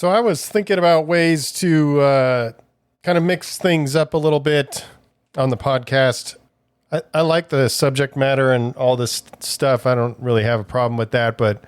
So I was thinking about ways to kind of mix things up a little bit on the podcast. I like the subject matter and all this stuff. I don't really have a problem with that, but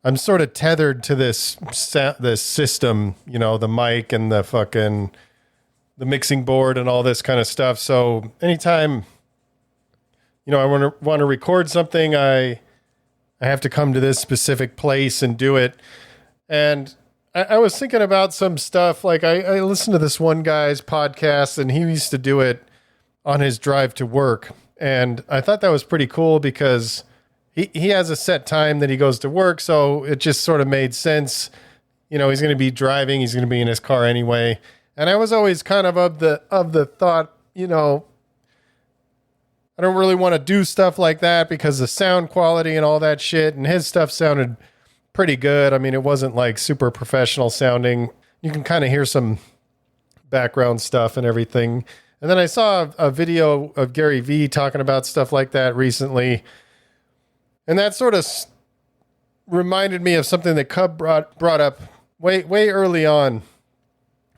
I'm sort of tethered to this system, you know, the mic and the mixing board and all this kind of stuff. So anytime, you know, I want to record something, I have to come to this specific place and do it. And I was thinking about some stuff. Like I listened to this one guy's podcast, and he used to do it on his drive to work. And I thought that was pretty cool because he has a set time that he goes to work. So it just sort of made sense. You know, he's going to be driving. He's going to be in his car anyway. And I was always kind of the thought, you know, I don't really want to do stuff like that because the sound quality and all that shit. And his stuff sounded pretty good. I mean, it wasn't like super professional sounding. You can kind of hear some background stuff and everything. And then I saw a video of Gary Vee talking about stuff like that recently. And that sort of reminded me of something that Cub brought up way early on.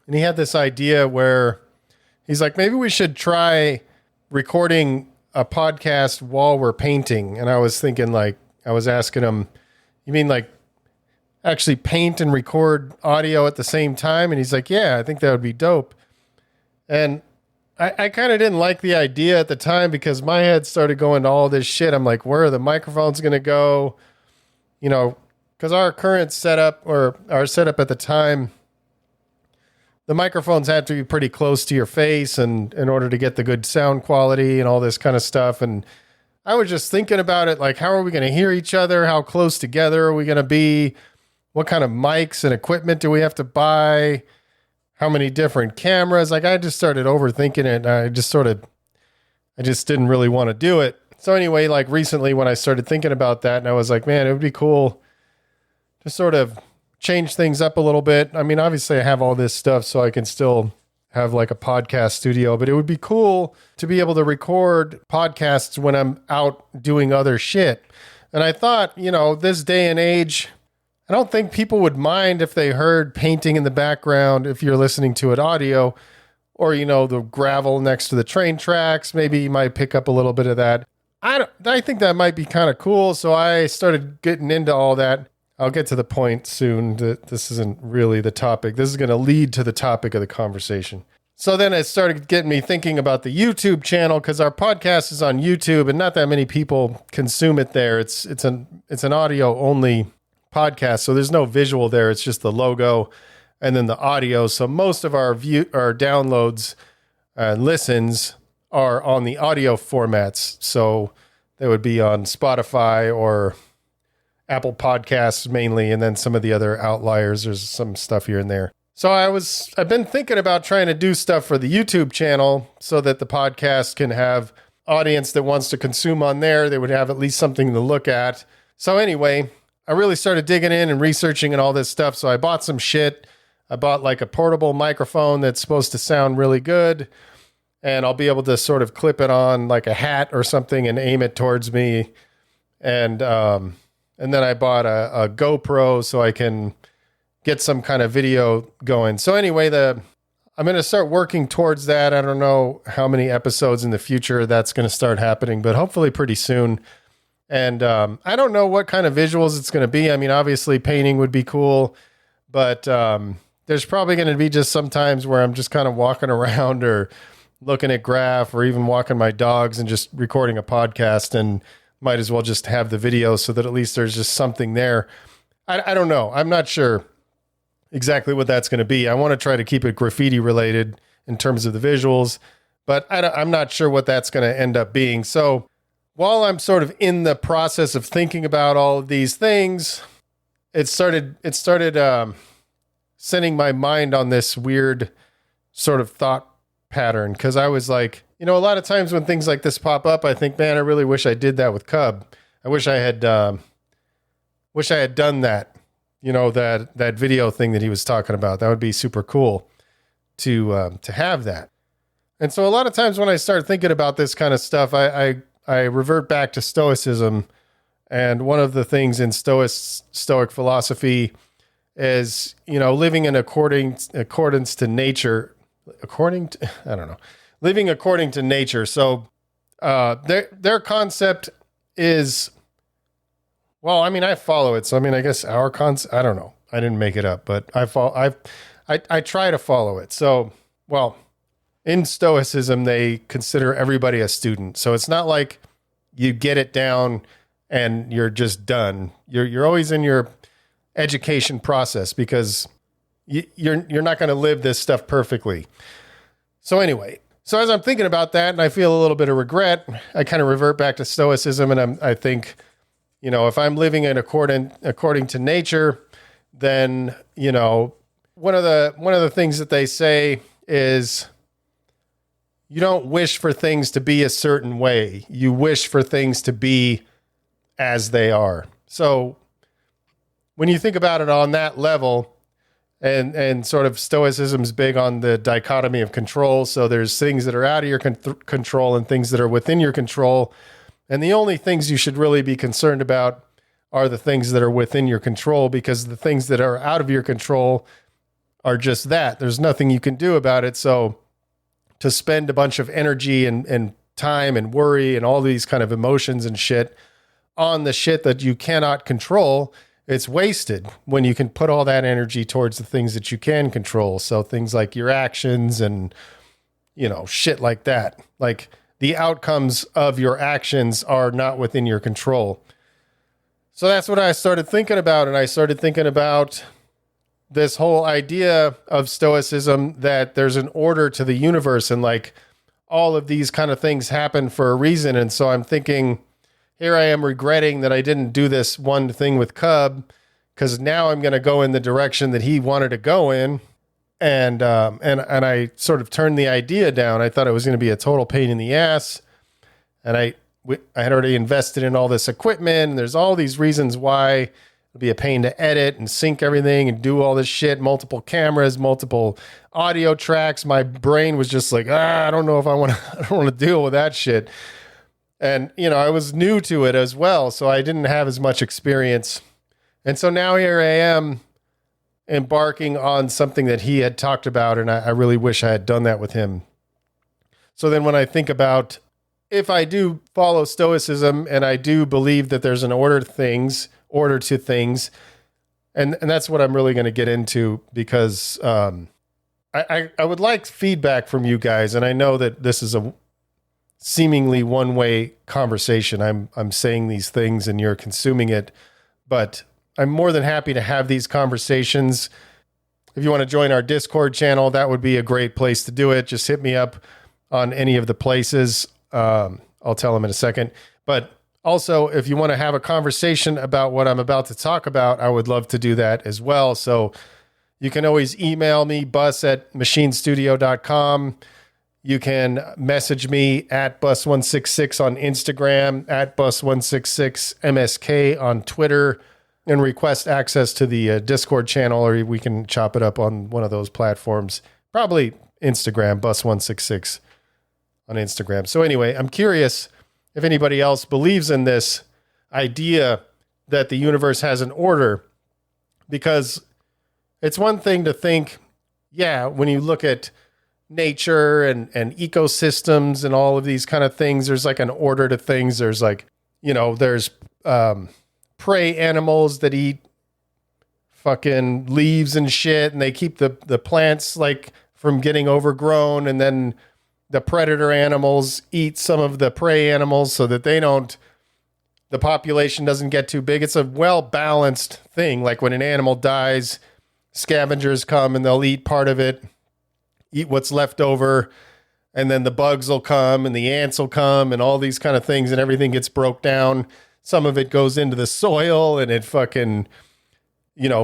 And he had this idea where he's like, maybe we should try recording a podcast while we're painting. And I was thinking, like, I was asking him, you mean like actually paint and record audio at the same time? And he's like, yeah, I think that would be dope. And I kind of didn't like the idea at the time because my head started going to all this shit. I'm like, where are the microphones going to go? You know, because our current setup, or our setup at the time, the microphones had to be pretty close to your face and in order to get the good sound quality and all this kind of stuff. And I was just thinking about it, like, how are we going to hear each other? How close together are we going to be? What kind of mics and equipment do we have to buy? How many different cameras? Like, I just started overthinking it. I just didn't really want to do it. So anyway, like recently when I started thinking about that, and I was like, man, it would be cool to sort of change things up a little bit. I mean, obviously I have all this stuff so I can still have like a podcast studio, but it would be cool to be able to record podcasts when I'm out doing other shit. And I thought, you know, this day and age, I don't think people would mind if they heard painting in the background if you're listening to it audio, or, you know, the gravel next to the train tracks. Maybe you might pick up a little bit of that. I think that might be kind of cool. So I started getting into all that. I'll get to the point soon that this isn't really the topic. This is going to lead to the topic of the conversation. So then it started getting me thinking about the YouTube channel, because our podcast is on YouTube and not that many people consume it there. It's an audio only podcast, so there's no visual there. It's just the logo and then the audio. So most of our downloads and listens are on the audio formats. So they would be on Spotify or Apple Podcasts mainly, and then some of the other outliers. There's some stuff here and there. So I've been thinking about trying to do stuff for the YouTube channel so that the podcast can have audience that wants to consume on there. They would have at least something to look at. So anyway, I really started digging in and researching and all this stuff. So I bought some shit. I bought like a portable microphone that's supposed to sound really good. And I'll be able to sort of clip it on like a hat or something and aim it towards me. And then I bought a GoPro so I can get some kind of video going. So anyway, I'm going to start working towards that. I don't know how many episodes in the future that's going to start happening, but hopefully pretty soon. And I don't know what kind of visuals it's going to be. I mean, obviously painting would be cool, but there's probably going to be just some times where I'm just kind of walking around or looking at graph or even walking my dogs and just recording a podcast, and might as well just have the video so that at least there's just something there. I don't know. I'm not sure exactly what that's going to be. I want to try to keep it graffiti related in terms of the visuals, but I'm not sure what that's going to end up being. So while I'm sort of in the process of thinking about all of these things, it started sending my mind on this weird sort of thought pattern. Cause I was like, you know, a lot of times when things like this pop up, I think, man, I really wish I did that with Cub. I wish I had done that, you know, that video thing that he was talking about. That would be super cool to have that. And so a lot of times when I start thinking about this kind of stuff, I revert back to Stoicism. And one of the things in Stoic philosophy is, living in accordance to nature, living according to nature. So their concept is, well, I mean, I follow it. So, I mean, I guess our concept, I don't know. I didn't make it up, but I try to follow it. So, well, in Stoicism, they consider everybody a student. So it's not like you get it down and you're just done. You're always in your education process because you're not going to live this stuff perfectly. So anyway, so as I'm thinking about that and I feel a little bit of regret, I kind of revert back to Stoicism, and I think, if I'm living in according to nature, then, one of the things that they say is you don't wish for things to be a certain way. You wish for things to be as they are. So when you think about it on that level, and sort of Stoicism's big on the dichotomy of control. So there's things that are out of your control and things that are within your control. And the only things you should really be concerned about are the things that are within your control, because the things that are out of your control are just that. There's nothing you can do about it. So to spend a bunch of energy and time and worry and all these kind of emotions and shit on the shit that you cannot control, it's wasted when you can put all that energy towards the things that you can control. So things like your actions and, shit like that. Like, the outcomes of your actions are not within your control. So that's what I started thinking about. And I started thinking about this whole idea of Stoicism, that there's an order to the universe, and like all of these kind of things happen for a reason. And so I'm thinking, here I am regretting that I didn't do this one thing with Cub, because now I'm going to go in the direction that he wanted to go in. And I sort of turned the idea down. I thought it was going to be a total pain in the ass. And I had already invested in all this equipment. And there's all these reasons why it'd be a pain to edit and sync everything and do all this shit, multiple cameras, multiple audio tracks. My brain was just like, I don't know if I don't want to deal with that shit. And, I was new to it as well. So I didn't have as much experience. And so now here I am, embarking on something that he had talked about, and I really wish I had done that with him. So then when I think about, if I do follow Stoicism and I do believe that there's an order to things, and that's what I'm really going to get into, because I would like feedback from you guys, and I know that this is a seemingly one-way conversation. I'm saying these things and you're consuming it, but I'm more than happy to have these conversations. If you want to join our Discord channel, that would be a great place to do it. Just hit me up on any of the places. I'll tell them in a second. But also, if you want to have a conversation about what I'm about to talk about, I would love to do that as well. So you can always email me, bus@machinestudio.com. You can message me at bus166 on Instagram, at bus166msk on Twitter, and request access to the Discord channel, or we can chop it up on one of those platforms. Probably Instagram, bus166 on Instagram. So anyway, I'm curious if anybody else believes in this idea that the universe has an order, because it's one thing to think, when you look at nature and ecosystems and all of these kind of things, there's like an order to things. There's like, there's prey animals that eat fucking leaves and shit, and they keep the plants like from getting overgrown, and then the predator animals eat some of the prey animals so that the population doesn't get too big. It's a well-balanced thing. Like when an animal dies, scavengers come and they'll eat part of it, eat what's left over, and then the bugs will come and the ants will come and all these kind of things, and everything gets broke down. Some of it goes into the soil and it fucking,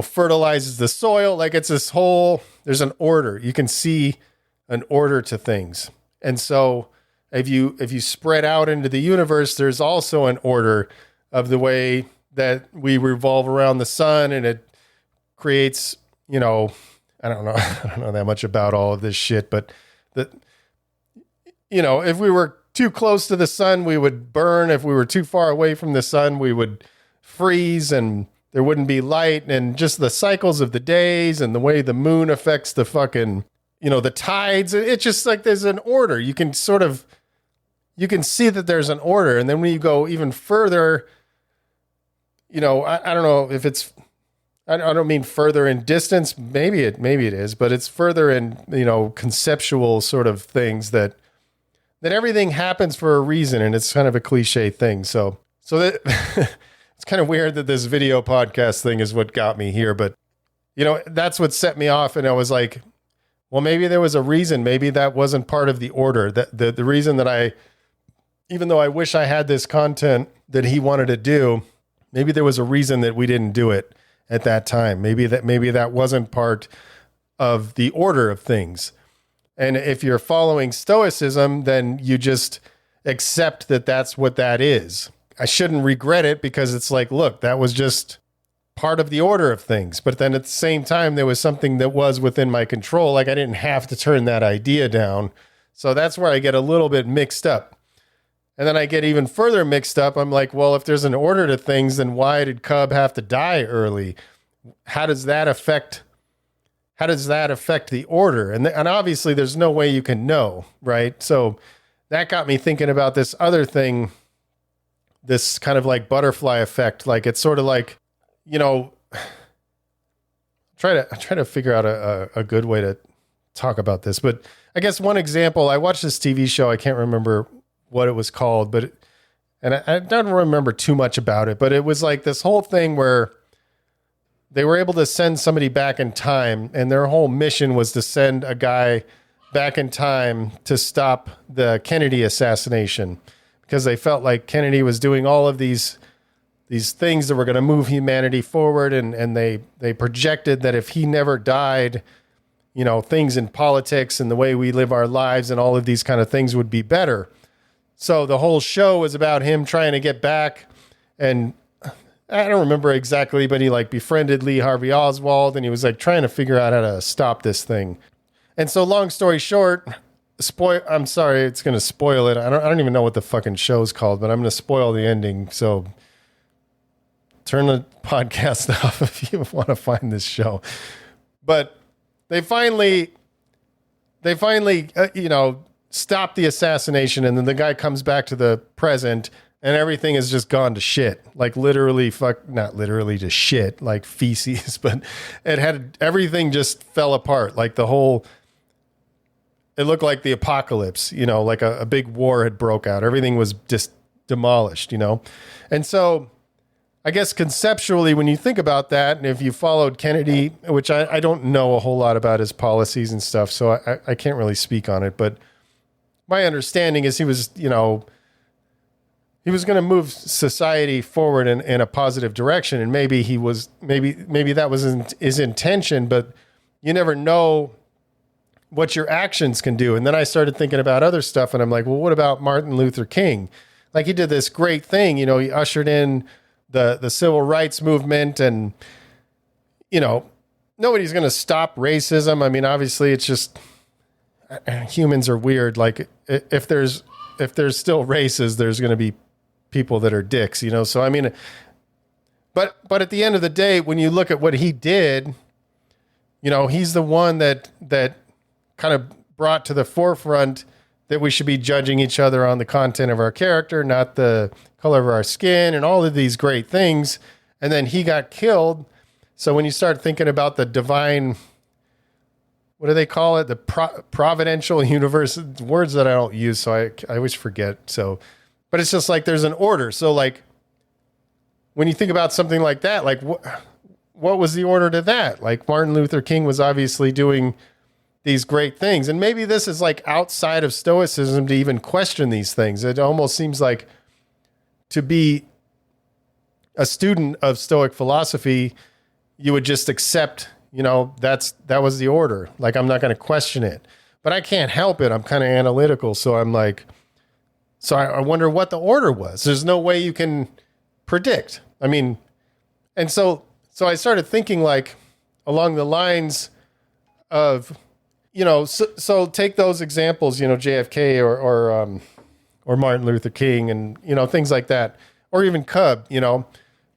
fertilizes the soil. Like it's this whole, there's an order. You can see an order to things. And so if you spread out into the universe, there's also an order of the way that we revolve around the sun, and it creates, I don't know that much about all of this shit, but if we were too close to the sun, we would burn. If we were too far away from the sun, we would freeze. And there wouldn't be light, and just the cycles of the days and the way the moon affects the fucking, the tides. It's just like there's an order. You can see that there's an order. And then when you go even further, I don't know if it's, I don't mean further in distance. Maybe it is, but it's further in, conceptual sort of things that everything happens for a reason. And it's kind of a cliche thing. So that it's kind of weird that this video podcast thing is what got me here, but that's what set me off. And I was like, well, maybe there was a reason. Maybe that wasn't part of the order. That the reason that even though I wish I had this content that he wanted to do, maybe there was a reason that we didn't do it at that time. Maybe that wasn't part of the order of things. And if you're following Stoicism, then you just accept that that's what that is. I shouldn't regret it because it's like, look, that was just part of the order of things. But then at the same time, there was something that was within my control. Like I didn't have to turn that idea down. So that's where I get a little bit mixed up. And then I get even further mixed up. I'm like, well, if there's an order to things, then why did Cub have to die early? How does that affect the order? And obviously there's no way you can know, right? So that got me thinking about this other thing, this kind of like butterfly effect. Like it's sort of like, try to figure out a good way to talk about this. But I guess one example, I watched this TV show. I can't remember what it was called, and I don't remember too much about it, but it was like this whole thing where they were able to send somebody back in time, and their whole mission was to send a guy back in time to stop the Kennedy assassination, because they felt like Kennedy was doing all of these things that were going to move humanity forward. And they projected that if he never died, things in politics and the way we live our lives and all of these kind of things would be better. So the whole show was about him trying to get back. And I don't remember exactly, but he like befriended Lee Harvey Oswald, and he was like trying to figure out how to stop this thing. And so long story short, I'm sorry, it's going to spoil it. I don't even know what the fucking show's called, but I'm going to spoil the ending. So turn the podcast off if you want to find this show. But they finally, stop the assassination, and then the guy comes back to the present, and everything has just gone to shit. Like literally, not literally to shit, like feces, but everything just fell apart. Like it looked like the apocalypse, like a big war had broke out. Everything was just demolished, And so I guess conceptually, when you think about that, and if you followed Kennedy, which I don't know a whole lot about his policies and stuff, so I can't really speak on it, but my understanding is he was going to move society forward in a positive direction. And maybe maybe that was his intention, but you never know what your actions can do. And then I started thinking about other stuff, and I'm like, well, what about Martin Luther King? Like he did this great thing, he ushered in the civil rights movement, and, nobody's going to stop racism. I mean, obviously it's just humans are weird. Like if there's still races, there's going to be people that are dicks, So, I mean, but at the end of the day, when you look at what he did, he's the one that kind of brought to the forefront that we should be judging each other on the content of our character, not the color of our skin and all of these great things. And then he got killed. So when you start thinking about the divine, what do they call it? The providential universe, words that I don't use, so I always forget. So, but it's just like there's an order. So like when you think about something like that, like what was the order to that? Like Martin Luther King was obviously doing these great things. And maybe this is like outside of Stoicism to even question these things. It almost seems like to be a student of Stoic philosophy, you would just accept, that was the order. Like, I'm not going to question it, but I can't help it. I'm kind of analytical. So I'm like, I wonder what the order was. There's no way you can predict. I mean, and so I started thinking like along the lines of, so take those examples, JFK or Martin Luther King and, things like that, or even Cub,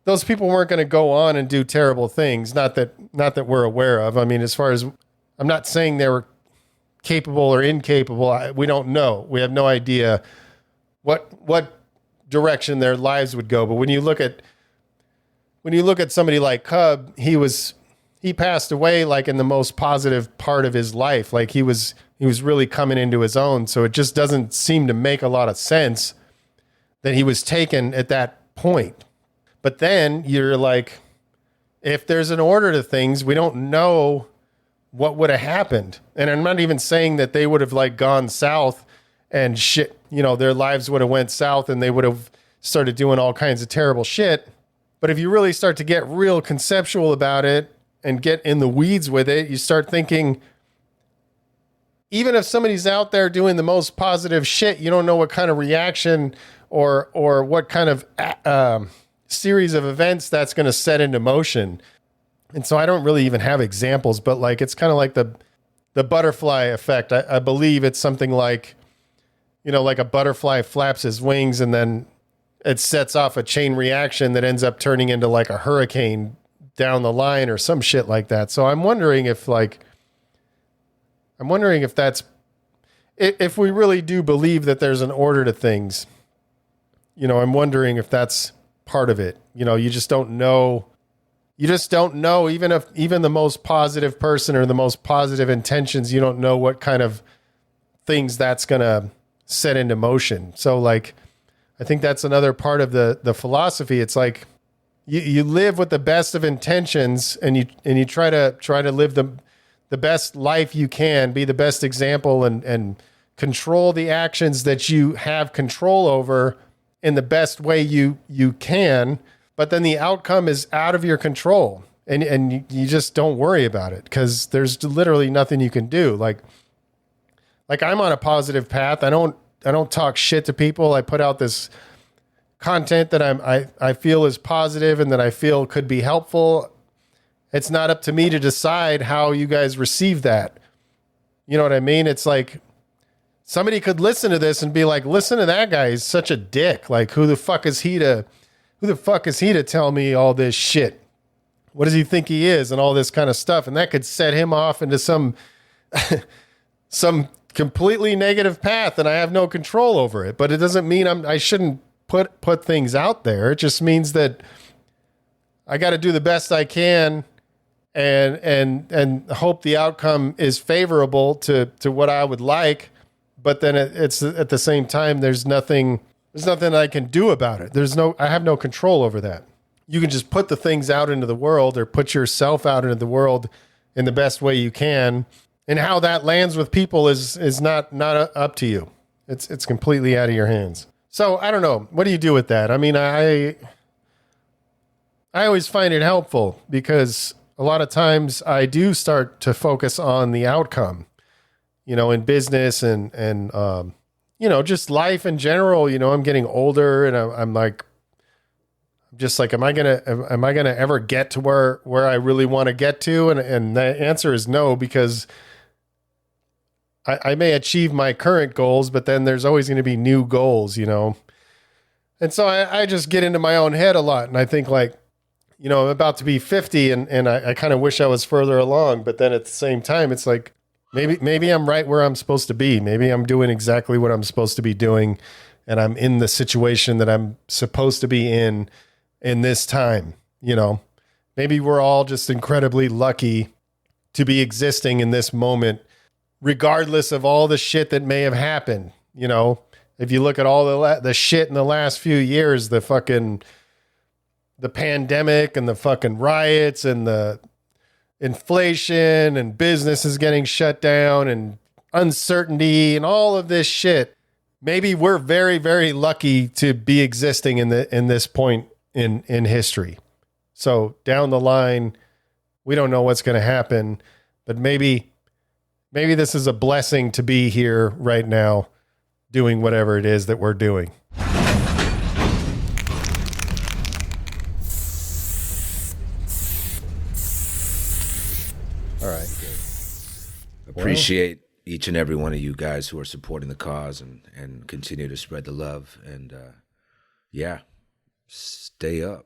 those people weren't going to go on and do terrible things. Not that we're aware of. I mean, as far as, I'm not saying they were capable or incapable. We don't know. We have no idea what direction their lives would go. But when you look at somebody like Cub, he passed away like in the most positive part of his life. Like he was really coming into his own. So it just doesn't seem to make a lot of sense that he was taken at that point. But then you're like, if there's an order to things, we don't know what would have happened. And I'm not even saying that they would have like gone south and shit, their lives would have went south and they would have started doing all kinds of terrible shit. But if you really start to get real conceptual about it and get in the weeds with it, you start thinking, even if somebody's out there doing the most positive shit, you don't know what kind of reaction or what kind of series of events that's going to set into motion. And so I don't really even have examples, but like, it's kind of like the butterfly effect. I believe it's something like, like a butterfly flaps his wings and then it sets off a chain reaction that ends up turning into like a hurricane down the line or some shit like that. So I'm wondering if that's, if we really do believe that there's an order to things, I'm wondering if that's part of it. You just don't know. You just don't know, even the most positive person or the most positive intentions, you don't know what kind of things that's going to set into motion. So like, I think that's another part of the philosophy. It's like you live with the best of intentions and you try to live the best life you can, be the best example and control the actions that you have control over in the best way you can. But then the outcome is out of your control and you just don't worry about it because there's literally nothing you can do. Like I'm on a positive path. I don't talk shit to people. I put out this content that I feel is positive and that I feel could be helpful. It's not up to me to decide how you guys receive that. You know what I mean? It's like somebody could listen to this and be like, listen to that guy. He's such a dick. Like, who the fuck is he to tell me all this shit? What does he think he is? And all this kind of stuff. And that could set him off into some completely negative path and I have no control over it. But it doesn't mean I shouldn't put things out there. It just means that I got to do the best I can and hope the outcome is favorable to what I would like. But then it's at the same time, there's nothing I can do about it. I have no control over that. You can just put the things out into the world or put yourself out into the world in the best way you can. And how that lands with people is not up to you. It's completely out of your hands. So I don't know. What do you do with that? I mean, I always find it helpful because a lot of times I do start to focus on the outcome, in business and just life in general. I'm getting older and I'm like, just like, am I gonna ever get to where I really want to get to? And the answer is no, because I may achieve my current goals, but then there's always going to be new goals, And so I just get into my own head a lot. And I think like, I'm about to be 50 and I kind of wish I was further along, but then at the same time, it's like, maybe I'm right where I'm supposed to be. Maybe I'm doing exactly what I'm supposed to be doing. And I'm in the situation that I'm supposed to be in this time, maybe we're all just incredibly lucky to be existing in this moment, regardless of all the shit that may have happened. If you look at all the shit in the last few years, the pandemic and the fucking riots and the inflation and businesses getting shut down and uncertainty and all of this shit, maybe we're very, very lucky to be existing in this point in history. So down the line, we don't know what's going to happen, but maybe this is a blessing to be here right now doing whatever it is that we're doing. All right. Appreciate each and every one of you guys who are supporting the cause and continue to spread the love. And stay up.